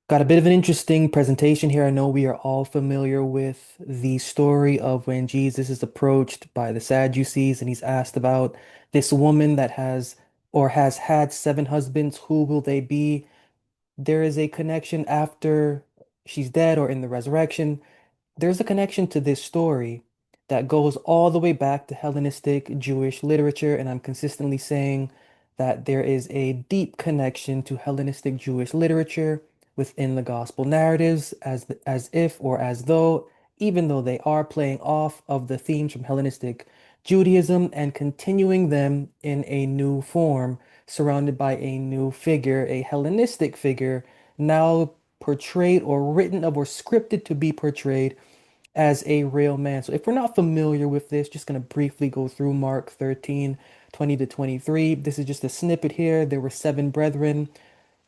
Got a bit of an interesting presentation here. I know we are all familiar with the story of when Jesus is approached by the Sadducees and he's asked about this woman that has or has had seven husbands. Who will they be? There is a connection after she's dead or in the resurrection. There's a connection to this story that goes all the way back to Hellenistic Jewish literature, and I'm consistently saying that there is a deep connection to Hellenistic Jewish literature within the gospel narratives, as if or as though, even though they are playing off of the themes from Hellenistic Judaism and continuing them in a new form, surrounded by a new figure, a Hellenistic figure, now portrayed or written of or scripted to be portrayed as a real man. So if we're not familiar with this, just going to briefly go through Mark 13, 20 to 23. This is just a snippet here. There were seven brethren,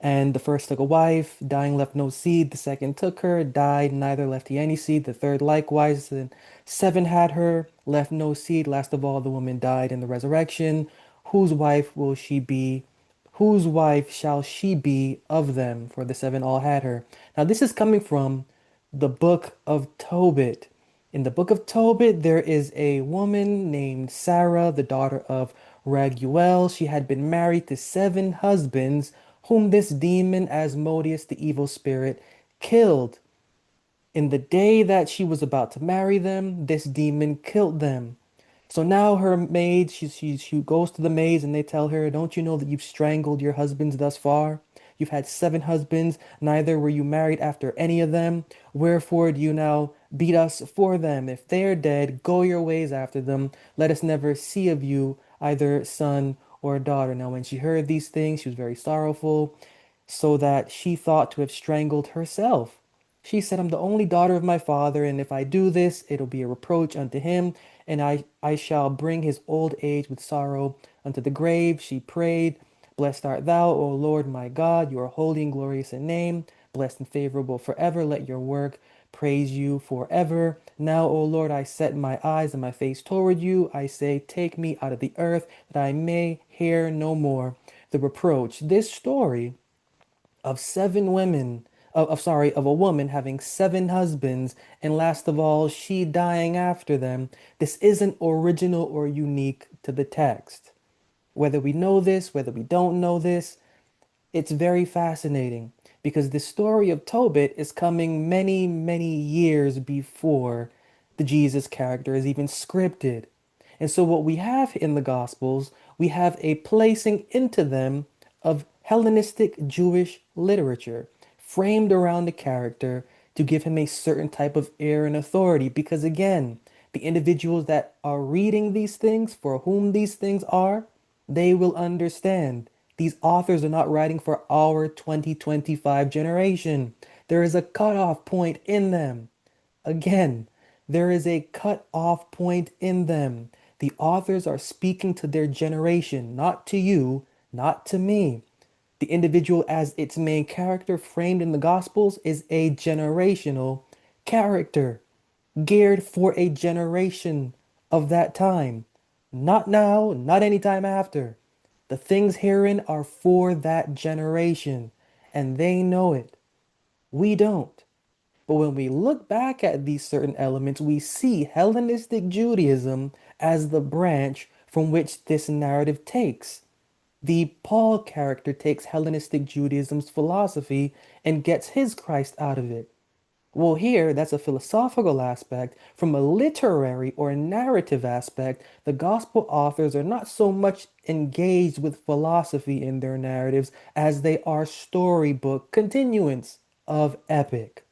and the first took a wife, dying left no seed. The second took her, died, neither left he any seed. The third likewise. And seven had her, left no seed. Last of all, the woman died in the resurrection. Whose wife will she be? Whose wife shall she be of them? For the seven all had her. Now, this is coming from the Book of Tobit. In the Book of Tobit, there is a woman named Sarah, the daughter of Raguel. She had been married to seven husbands, whom this demon Asmodeus, the evil spirit, killed. In the day that she was about to marry them, this demon killed them. So now her maid, she goes to the maids and they tell her, don't you know that you've strangled your husbands thus far? You've had seven husbands, neither were you married after any of them. Wherefore do you now beat us for them? If they are dead, go your ways after them. Let us never see of you either son or daughter. Now when she heard these things, she was very sorrowful, so that she thought to have strangled herself. She said, I'm the only daughter of my father, and if I do this, it'll be a reproach unto him, and I shall bring his old age with sorrow unto the grave. She prayed, Blessed art thou, O Lord my God, you are holy and glorious in name, blessed and favorable forever. Let your work praise you forever. Now, O Lord, I set my eyes and my face toward you. I say, take me out of the earth, that I may hear no more the reproach. This story of seven women, of a woman having seven husbands, and last of all, she dying after them. This isn't original or unique to the text. Whether we know this, whether we don't know this, it's very fascinating because the story of Tobit is coming many, many years before the Jesus character is even scripted. And so, what we have in the Gospels, we have a placing into them of Hellenistic Jewish literature framed around the character to give him a certain type of air and authority. Because, again, the individuals that are reading these things, for whom these things are, they will understand. These authors are not writing for our 2025 generation. There is a cutoff point in them. Again, there is a cut-off point in them. The authors are speaking to their generation, not to you, not to me. The individual as its main character framed in the Gospels is a generational character, geared for a generation of that time. Not now, not any time after. The things herein are for that generation, and they know it. We don't. But when we look back at these certain elements, we see Hellenistic Judaism as the branch from which this narrative takes. The Paul character takes Hellenistic Judaism's philosophy and gets his Christ out of it. Well, here, that's a philosophical aspect. From a literary or narrative aspect, the gospel authors are not so much engaged with philosophy in their narratives as they are storybook continuance of epic.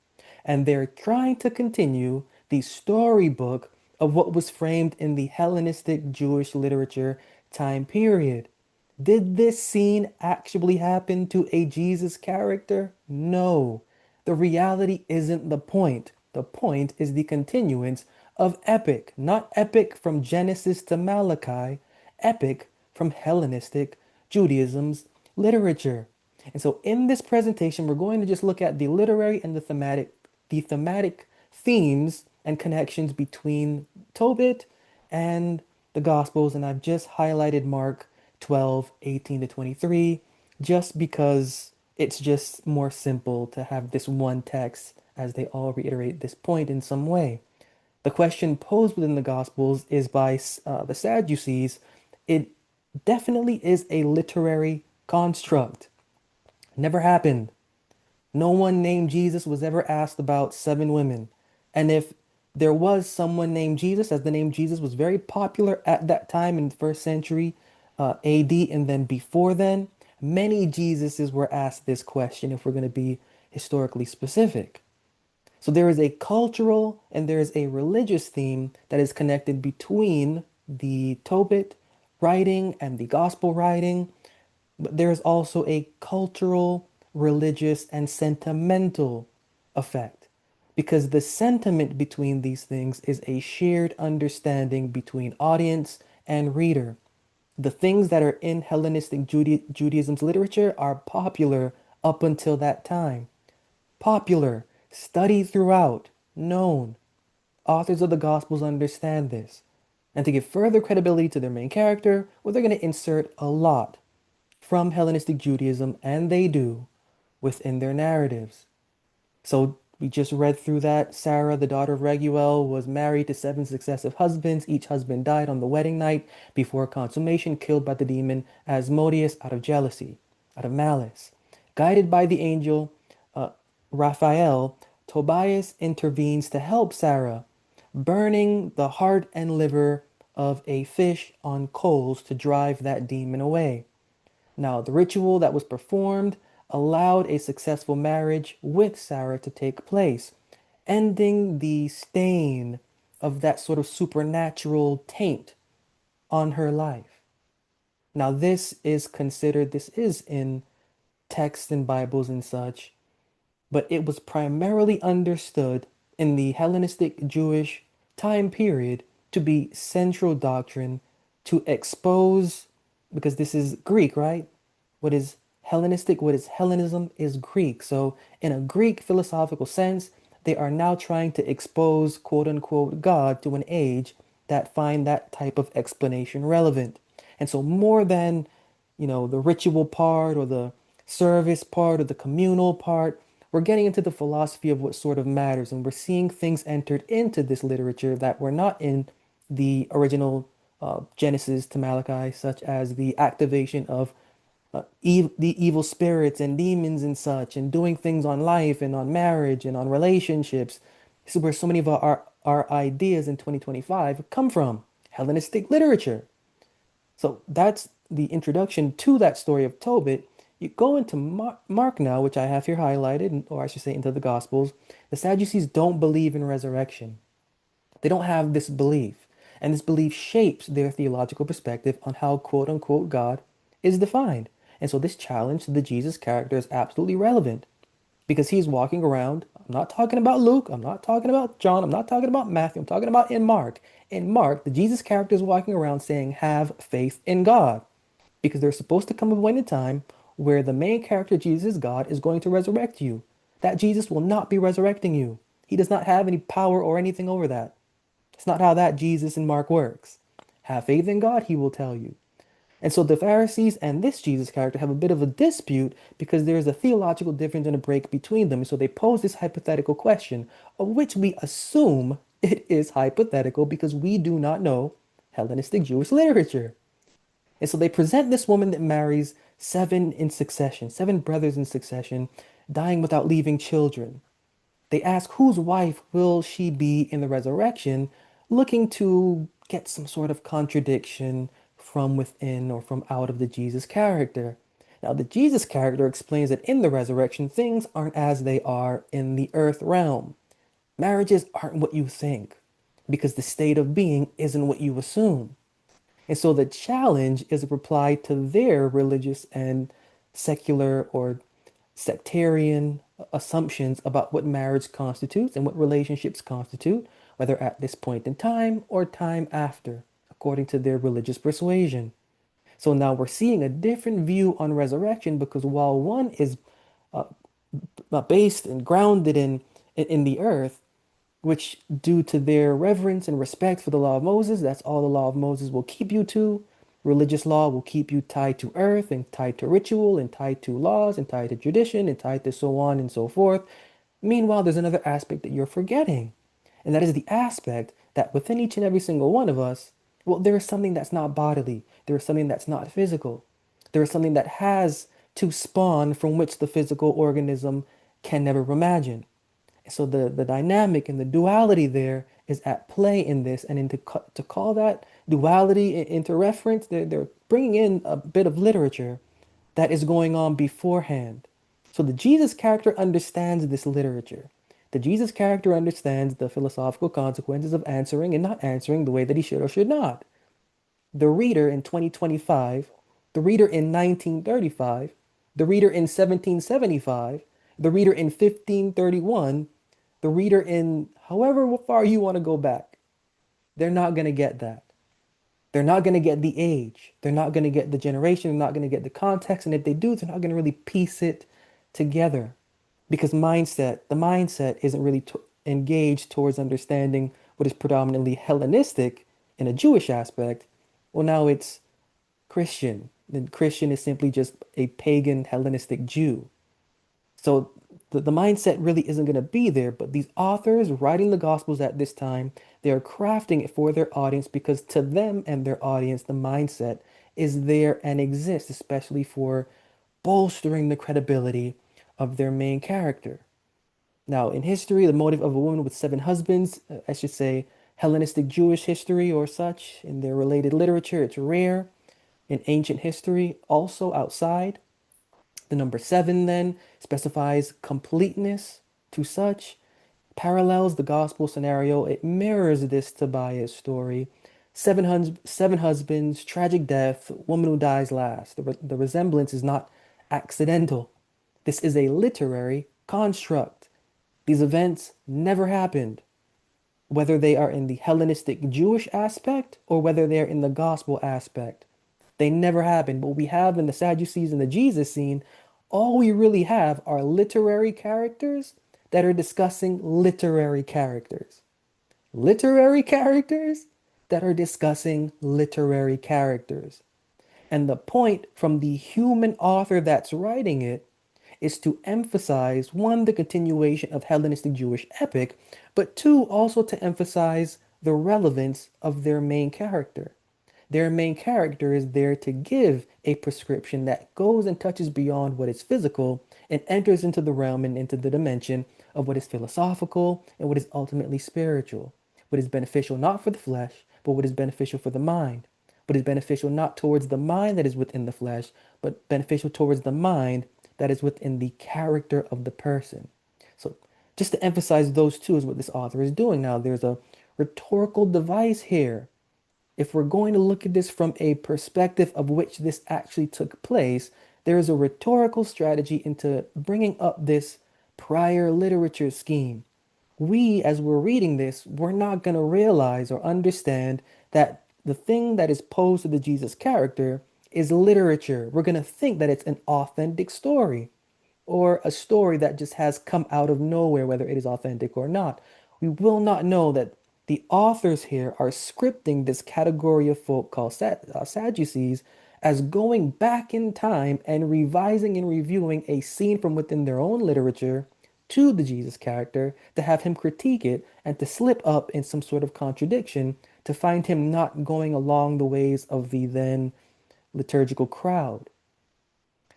And they're trying to continue the storybook of what was framed in the Hellenistic Jewish literature time period. Did this scene actually happen to a Jesus character? No. The reality isn't the point. The point is the continuance of epic, not epic from Genesis to Malachi, epic from Hellenistic Judaism's literature. And so in this presentation, we're going to just look at the literary and the thematic themes and connections between Tobit and the Gospels. And I've just highlighted Mark 12, 18 to 23, just because It's just more simple to have this one text as they all reiterate this point in some way. The question posed within the Gospels is by the Sadducees. It definitely is a literary construct. Never happened. No one named Jesus was ever asked about seven women. And if there was someone named Jesus, as the name Jesus was very popular at that time in the first century AD, and then before then, many Jesuses were asked this question if we're going to be historically specific. So there is a cultural and there is a religious theme that is connected between the Tobit writing and the gospel writing, but there is also a cultural, religious, and sentimental effect. Because the sentiment between these things is a shared understanding between audience and reader. The things that are in Hellenistic Judaism's literature are popular up until that time. Popular, studied throughout, known. Authors of the Gospels understand this. And to give further credibility to their main character, well, they're going to insert a lot from Hellenistic Judaism, and they do, within their narratives. So we just read through that. Sarah, the daughter of Raguel, was married to seven successive husbands. Each husband died on the wedding night before consummation, killed by the demon Asmodeus out of jealousy, out of malice. Guided by the angel uh, Raphael, Tobias intervenes to help Sarah, burning the heart and liver of a fish on coals to drive that demon away. Now, the ritual that was performed allowed a successful marriage with Sarah to take place, ending the stain of that sort of supernatural taint on her life. Now, this is in texts and Bibles and such, but it was primarily understood in the Hellenistic Jewish time period to be central doctrine to expose, because this is Greek, right? What is Hellenistic, what is Hellenism is Greek. So, in a Greek philosophical sense, they are now trying to expose, quote unquote, God to an age that find that type of explanation relevant. And so, more than, the ritual part or the service part or the communal part, we're getting into the philosophy of what sort of matters, and we're seeing things entered into this literature that were not in the original Genesis to Malachi, such as the activation of the evil spirits and demons and such, and doing things on life and on marriage and on relationships. This is where so many of our ideas in 2025 come from Hellenistic literature. So that's the introduction to that story of Tobit. You go into Mark now, which I have here highlighted, or I should say into the Gospels. The Sadducees don't believe in resurrection. They don't have this belief. And this belief shapes their theological perspective on how quote unquote God is defined. And so this challenge to the Jesus character is absolutely relevant because he's walking around. I'm not talking about Luke. I'm not talking about John. I'm not talking about Matthew. I'm talking about in Mark. In Mark, the Jesus character is walking around saying, have faith in God. Because there's supposed to come a point in time where the main character, Jesus, God, is going to resurrect you. That Jesus will not be resurrecting you. He does not have any power or anything over that. It's not how that Jesus in Mark works. Have faith in God, he will tell you. And so the Pharisees and this Jesus character have a bit of a dispute because there is a theological difference and a break between them. And so they pose this hypothetical question, of which we assume it is hypothetical because we do not know Hellenistic Jewish literature. And so they present this woman that marries seven in succession, seven brothers in succession, dying without leaving children. They ask whose wife will she be in the resurrection, looking to get some sort of contradiction from within or from out of the Jesus character. Now, the Jesus character explains that in the resurrection, things aren't as they are in the earth realm. Marriages aren't what you think, because the state of being isn't what you assume. And so the challenge is a reply to their religious and secular or sectarian assumptions about what marriage constitutes and what relationships constitute, whether at this point in time or time after, according to their religious persuasion. So now we're seeing a different view on resurrection because while one is uh, based and grounded in the earth, which due to their reverence and respect for the law of Moses, that's all the law of Moses will keep you to. Religious law will keep you tied to earth and tied to ritual and tied to laws and tied to tradition and tied to so on and so forth. Meanwhile, there's another aspect that you're forgetting, and that is the aspect that within each and every single one of us, well, there is something that's not bodily, there is something that's not physical, there is something that has to spawn from which the physical organism can never imagine. So the dynamic and the duality there is at play in this, and to call that duality into reference, they're bringing in a bit of literature that is going on beforehand. So the Jesus character understands this literature. The Jesus character understands the philosophical consequences of answering and not answering the way that he should or should not. The reader in 2025, the reader in 1935, the reader in 1775, the reader in 1531, the reader in however far you want to go back, they're not going to get that. They're not going to get the age. They're not going to get the generation. They're not going to get the context. And if they do, they're not going to really piece it together because the mindset isn't really engaged towards understanding what is predominantly Hellenistic in a Jewish aspect. Well, now it's Christian. And Christian is simply just a pagan Hellenistic Jew. So the mindset really isn't going to be there, but these authors writing the Gospels at this time, they are crafting it for their audience because to them and their audience, the mindset is there and exists, especially for bolstering the credibility of their main character. Now, in history, the motive of a woman with seven husbands, I should say Hellenistic Jewish history or such, in their related literature, it's rare. In ancient history, also outside. The number seven then specifies completeness to such, parallels the gospel scenario. It mirrors this Tobias story. Seven husbands, tragic death, woman who dies last. The resemblance is not accidental. This is a literary construct. These events never happened, whether they are in the Hellenistic Jewish aspect or whether they are in the gospel aspect. They never happened. What we have in the Sadducees and the Jesus scene, all we really have are literary characters that are discussing literary characters. Literary characters that are discussing literary characters. And the point from the human author that's writing it is to emphasize one, the continuation of Hellenistic Jewish epic, but two, also to emphasize the relevance of their main character. Their main character is there to give a prescription that goes and touches beyond what is physical and enters into the realm and into the dimension of what is philosophical and what is ultimately spiritual. What is beneficial not for the flesh, but what is beneficial for the mind. What is beneficial not towards the mind that is within the flesh, but beneficial towards the mind that is within the character of the person. So, just to emphasize those two is what this author is doing now. There's a rhetorical device here. If we're going to look at this from a perspective of which this actually took place, there is a rhetorical strategy into bringing up this prior literature scheme. We, as we're reading this, we're not going to realize or understand that the thing that is posed to the Jesus character is literature. We're going to think that it's an authentic story or a story that just has come out of nowhere, whether it is authentic or not. We will not know that the authors here are scripting this category of folk called Sadducees as going back in time and revising and reviewing a scene from within their own literature to the Jesus character to have him critique it and to slip up in some sort of contradiction to find him not going along the ways of the then liturgical crowd.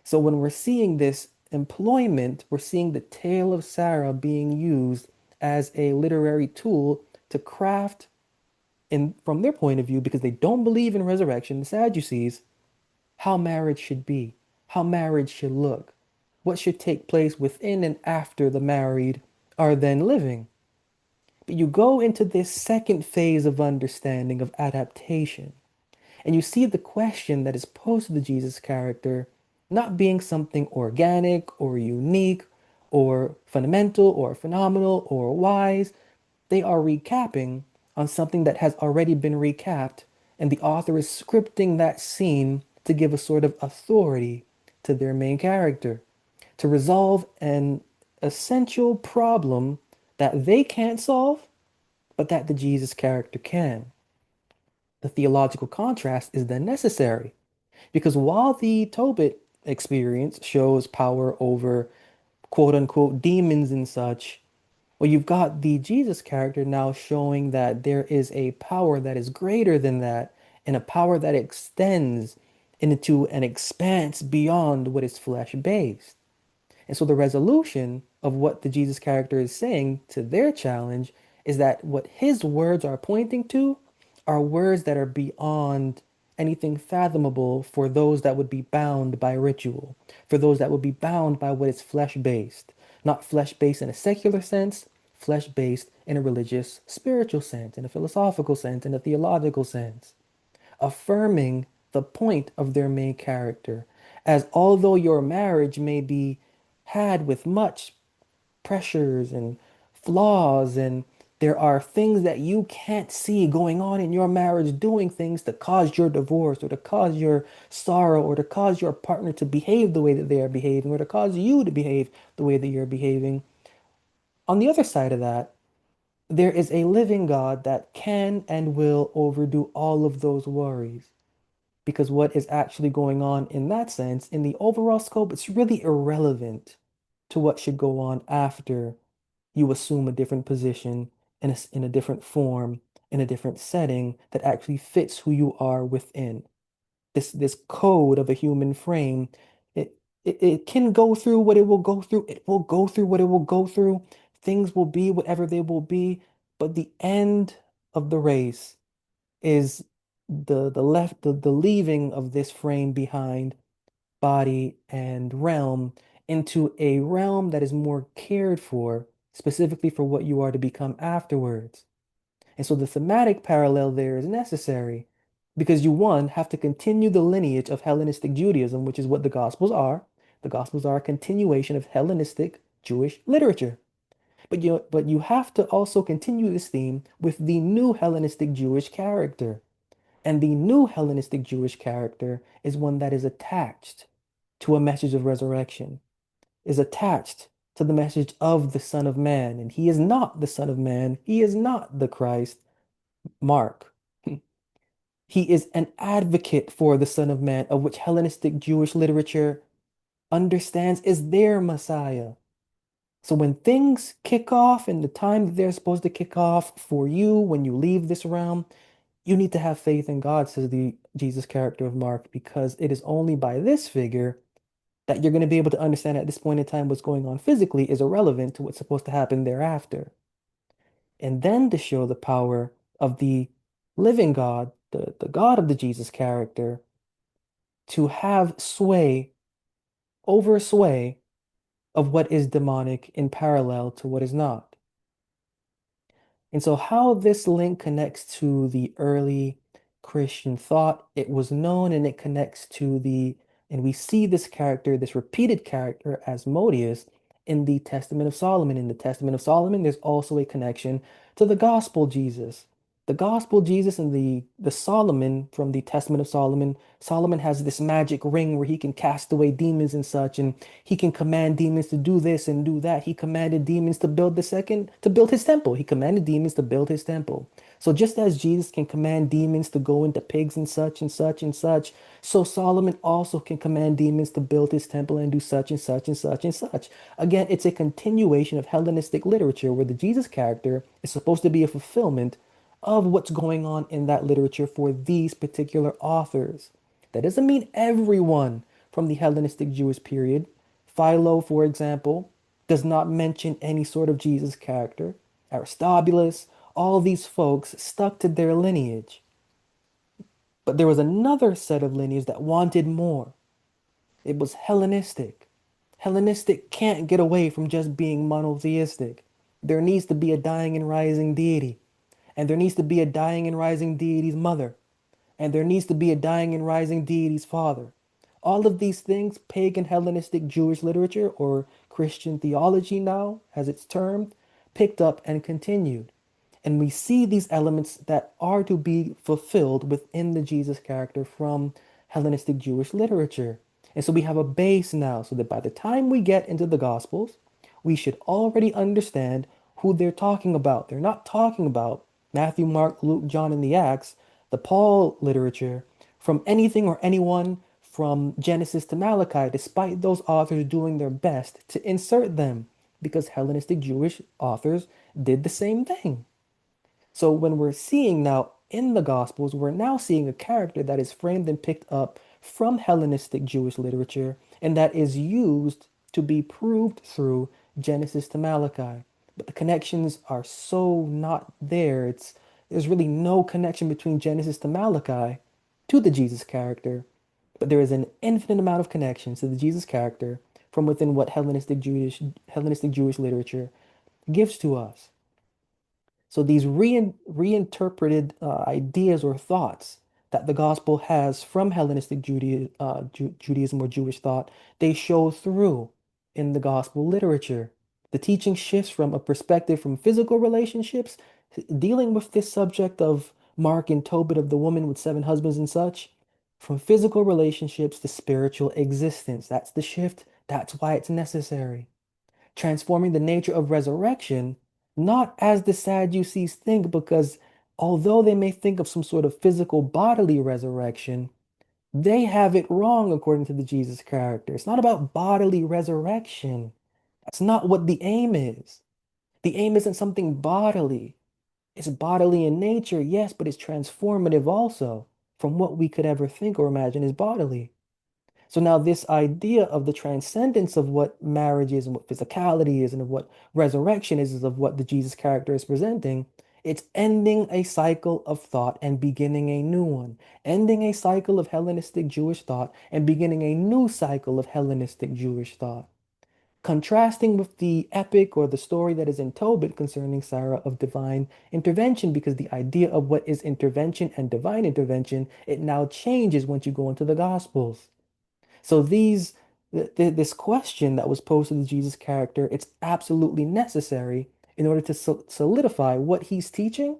So when we're seeing this employment, we're seeing the tale of Sarah being used as a literary tool to craft, in from their point of view, because they don't believe in resurrection, the Sadducees, how marriage should be, how marriage should look, what should take place within and after the married are then living. But you go into this second phase of understanding of adaptation. And you see the question that is posed to the Jesus character not being something organic or unique or fundamental or phenomenal or wise. They are recapping on something that has already been recapped, and the author is scripting that scene to give a sort of authority to their main character, to resolve an essential problem that they can't solve, but that the Jesus character can. The theological contrast is then necessary because while the Tobit experience shows power over quote unquote demons and such, well, you've got the Jesus character now showing that there is a power that is greater than that, and a power that extends into an expanse beyond what is flesh based. And so the resolution of what the Jesus character is saying to their challenge is that what his words are pointing to are words that are beyond anything fathomable for those that would be bound by ritual, for those that would be bound by what is flesh based, not flesh based in a secular sense, flesh based in a religious, spiritual sense, in a philosophical sense, in a theological sense, affirming the point of their main character. As although your marriage may be had with much pressures and flaws, and there are things that you can't see going on in your marriage, doing things to cause your divorce or to cause your sorrow or to cause your partner to behave the way that they are behaving or to cause you to behave the way that you're behaving. On the other side of that, there is a living God that can and will overdo all of those worries. Because what is actually going on in that sense, in the overall scope, it's really irrelevant to what should go on after you assume a different position in a different form, in a different setting that actually fits who you are within. This code of a human frame, it can go through what it will go through. It will go through what it will go through. Things will be whatever they will be. But the end of the race is the leaving of this frame behind, body and realm, into a realm that is more cared for, specifically for what you are to become afterwards. And so the thematic parallel there is necessary because you, one, have to continue the lineage of Hellenistic Judaism, which is what the Gospels are. The Gospels are a continuation of Hellenistic Jewish literature. But you have to also continue this theme with the new Hellenistic Jewish character. And the new Hellenistic Jewish character is one that is attached to a message of resurrection, is attached to the message of the Son of Man. And he is not the Son of Man. He is not the Christ. Mark. He is an advocate for the Son of Man, of which Hellenistic Jewish literature understands is their Messiah. So when things kick off in the time that they're supposed to kick off for you when you leave this realm, you need to have faith in God, says the Jesus character of Mark, because it is only by this figure that you're going to be able to understand at this point in time what's going on physically is irrelevant to what's supposed to happen thereafter. And then to show the power of the living God, the God of the Jesus character, to have sway of what is demonic in parallel to what is not. And so, how this link connects to the early Christian thought, it was known and it connects to and we see this character, this repeated character as Modius in the Testament of Solomon. In the Testament of Solomon, there's also a connection to the gospel Jesus. The gospel Jesus and the Solomon from the Testament of Solomon, Solomon has this magic ring where he can cast away demons and such, and he can command demons to do this and do that. He commanded demons to build his temple. He commanded demons to build his temple. So just as Jesus can command demons to go into pigs and such and such and such, so Solomon also can command demons to build his temple and do such and such and such and such. Again, it's a continuation of Hellenistic literature where the Jesus character is supposed to be a fulfillment of what's going on in that literature for these particular authors. That doesn't mean everyone from the Hellenistic Jewish period. Philo, for example, does not mention any sort of Jesus character. Aristobulus, all these folks stuck to their lineage. But there was another set of lineage that wanted more. It was Hellenistic. Hellenistic can't get away from just being monotheistic. There needs to be a dying and rising deity. And there needs to be a dying and rising deity's mother. And there needs to be a dying and rising deity's father. All of these things, pagan Hellenistic Jewish literature, or Christian theology now, as it's termed, picked up and continued. And we see these elements that are to be fulfilled within the Jesus character from Hellenistic Jewish literature. And so we have a base now, so that by the time we get into the Gospels, we should already understand who they're talking about. They're not talking about Matthew, Mark, Luke, John, and the Acts. the Paul literature, from anything or anyone from Genesis to Malachi, despite those authors doing their best to insert them, because Hellenistic Jewish authors did the same thing. So when we're seeing now in the Gospels, we're now seeing a character that is framed and picked up from Hellenistic Jewish literature and that is used to be proved through Genesis to Malachi. But the connections are so not there. There's really no connection between Genesis to Malachi to the Jesus character, but there is an infinite amount of connections to the Jesus character from within what Hellenistic Jewish literature gives to us. So these reinterpreted ideas or thoughts that the gospel has from Hellenistic Judaism or Jewish thought, they show through in the gospel literature. The teaching shifts from a perspective from physical relationships, dealing with this subject of Mark and Tobit of the woman with seven husbands and such, from physical relationships to spiritual existence. That's the shift. That's why it's necessary, transforming the nature of resurrection, not as the Sadducees think, because although they may think of some sort of physical bodily resurrection, they have it wrong according to the Jesus character. It's not about bodily resurrection. That's not what the aim is. The aim isn't something bodily. It's bodily in nature, yes, but it's transformative also from what we could ever think or imagine is bodily. So now this idea of the transcendence of what marriage is and what physicality is and of what resurrection is of what the Jesus character is presenting. It's ending a cycle of thought and beginning a new one. Ending a cycle of Hellenistic Jewish thought and beginning a new cycle of Hellenistic Jewish thought. Contrasting with the epic or the story that is in Tobit concerning Sarah of divine intervention, because the idea of what is intervention and divine intervention, it now changes once you go into the Gospels. So this question that was posed to the Jesus character, it's absolutely necessary in order to solidify what he's teaching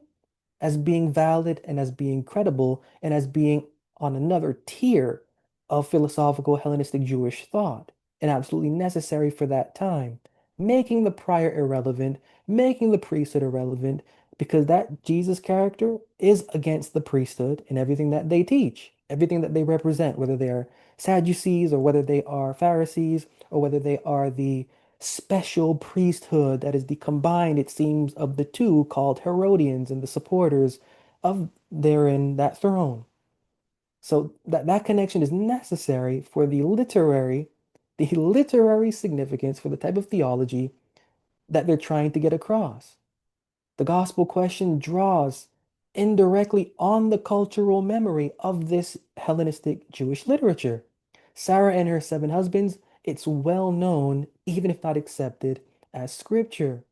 as being valid and as being credible and as being on another tier of philosophical Hellenistic Jewish thought and absolutely necessary for that time, making the prior irrelevant, making the priesthood irrelevant, because that Jesus character is against the priesthood and everything that they teach, everything that they represent, whether they are Sadducees or whether they are Pharisees or whether they are the special priesthood that is the combined, it seems, of the two called Herodians and the supporters of therein that throne. So that connection is necessary for the literary significance for the type of theology that they're trying to get across. The gospel question draws indirectly on the cultural memory of this Hellenistic Jewish literature. Sarah and her seven husbands, it's well known, even if not accepted, as scripture.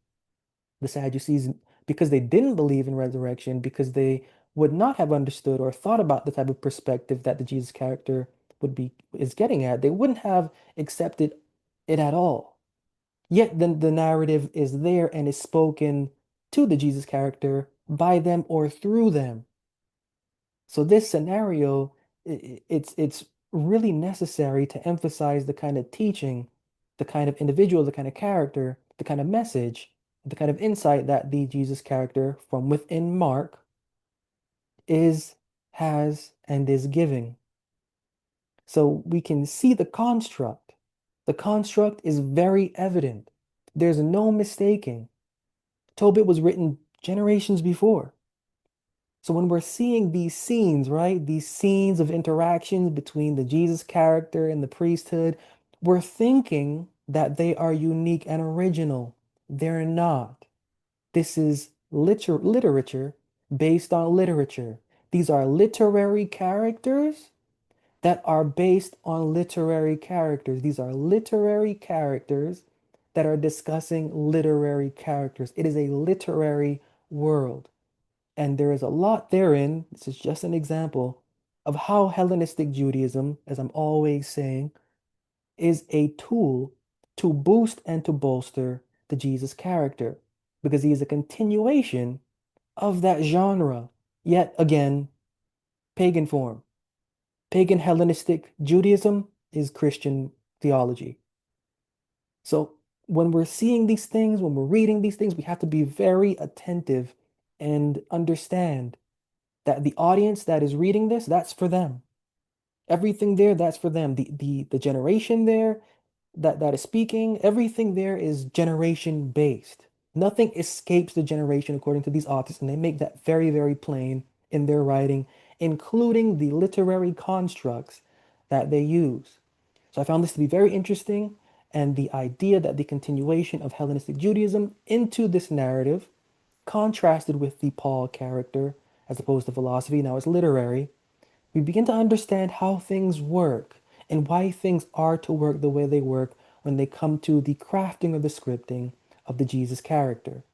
The Sadducees, because they didn't believe in resurrection, because they would not have understood or thought about the type of perspective that the Jesus character is getting at, they wouldn't have accepted it at all. Yet then the narrative is there and is spoken to the Jesus character by them or through them. So this scenario, it's really necessary to emphasize the kind of teaching, the kind of individual, the kind of character, the kind of message, the kind of insight that the Jesus character from within Mark is, has, and is giving. So we can see the construct. The construct is very evident. There's no mistaking. Tobit was written generations before. So when we're seeing these scenes, right, these scenes of interactions between the Jesus character and the priesthood, we're thinking that they are unique and original. They're not. This is literature based on literature. These are literary characters that are based on literary characters. These are literary characters that are discussing literary characters. It is a literary world. And there is a lot therein, this is just an example of how Hellenistic Judaism, as I'm always saying, is a tool to boost and to bolster the Jesus character, because he is a continuation of that genre, yet again, pagan form. Pagan Hellenistic Judaism is Christian theology. So when we're seeing these things, when we're reading these things, we have to be very attentive and understand that the audience that is reading this, that's for them. Everything there, that's for them. The generation there that is speaking, everything there is generation based. Nothing escapes the generation according to these authors, and they make that very, very plain in their writing, including the literary constructs that they use. So I found this to be very interesting, and the idea that the continuation of Hellenistic Judaism into this narrative, contrasted with the Paul character as opposed to philosophy, now it's literary, we begin to understand how things work and why things are to work the way they work when they come to the crafting or the scripting of the Jesus character.